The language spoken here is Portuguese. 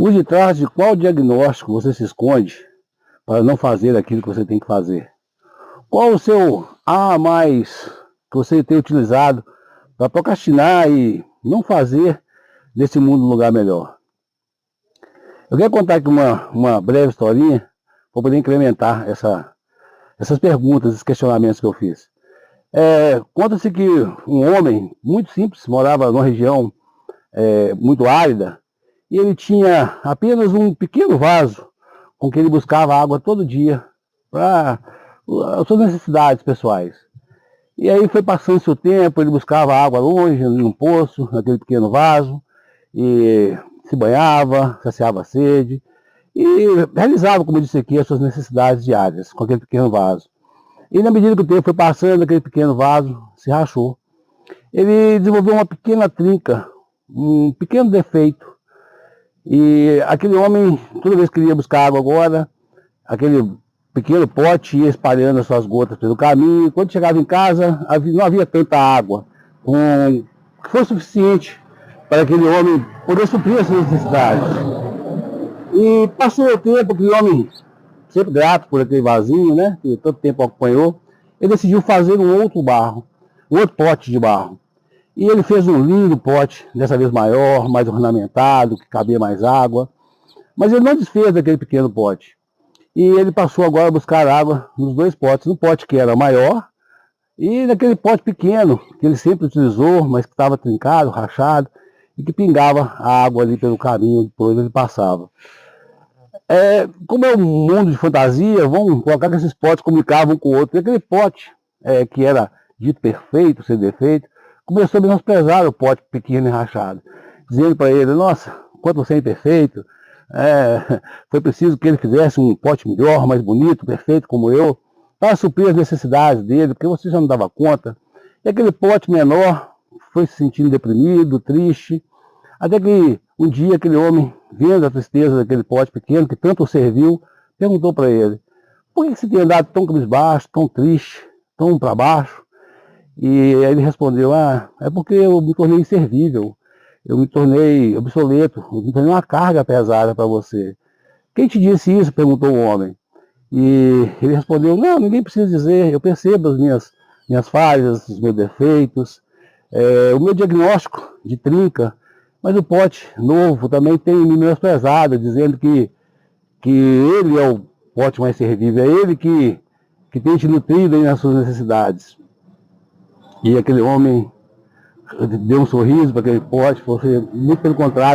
Por detrás de qual diagnóstico você se esconde para não fazer aquilo que você tem que fazer? Qual o seu A a mais que você tem utilizado para procrastinar e não fazer desse mundo um lugar melhor? Eu quero contar aqui uma breve historinha para poder incrementar essas perguntas, esses questionamentos que eu fiz. Conta-se que um homem muito simples morava numa região muito árida e ele tinha apenas um pequeno vaso com que ele buscava água todo dia para as suas necessidades pessoais. E aí foi passando-se o tempo, ele buscava água longe, num poço, naquele pequeno vaso, e se banhava, saciava a sede, e realizava, como eu disse aqui, as suas necessidades diárias com aquele pequeno vaso. E na medida que o tempo foi passando, aquele pequeno vaso se rachou. Ele desenvolveu uma pequena trinca, um pequeno defeito. E aquele homem, toda vez que ele ia buscar água agora, aquele pequeno pote ia espalhando as suas gotas pelo caminho. Quando chegava em casa, não havia tanta água que fosse suficiente para aquele homem poder suprir as suas necessidades. E passou o tempo, aquele homem, sempre grato por aquele vasinho, né, que todo tempo acompanhou, ele decidiu fazer um outro pote de barro. E ele fez um lindo pote, dessa vez maior, mais ornamentado, que cabia mais água. Mas ele não desfez daquele pequeno pote. E ele passou agora a buscar água nos dois potes. No pote que era maior e naquele pote pequeno, que ele sempre utilizou, mas que estava trincado, rachado, e que pingava a água ali pelo caminho por onde ele passava. Como é um mundo de fantasia, vamos colocar que esses potes comunicavam um com o outro. E aquele pote, que era dito perfeito, sem defeito, começou a menosprezar o pote pequeno e rachado, dizendo para ele: nossa, quanto você é imperfeito, foi preciso que ele fizesse um pote melhor, mais bonito, perfeito como eu, para suprir as necessidades dele, porque você já não dava conta. E aquele pote menor foi se sentindo deprimido, triste, até que um dia aquele homem, vendo a tristeza daquele pote pequeno, que tanto o serviu, perguntou para ele: por que você tem andado tão cabisbaixo, tão triste, tão para baixo? E aí ele respondeu: é porque eu me tornei inservível, eu me tornei obsoleto, eu me tornei uma carga pesada para você. Quem te disse isso? Perguntou o homem. E ele respondeu: não, ninguém precisa dizer, eu percebo as minhas falhas, os meus defeitos, o meu diagnóstico de trinca, mas o pote novo também tem me menosprezado, dizendo que ele é o pote mais servível, é ele que tem te nutrido aí nas suas necessidades. E aquele homem deu um sorriso para aquele pote, falou assim: muito pelo contrário,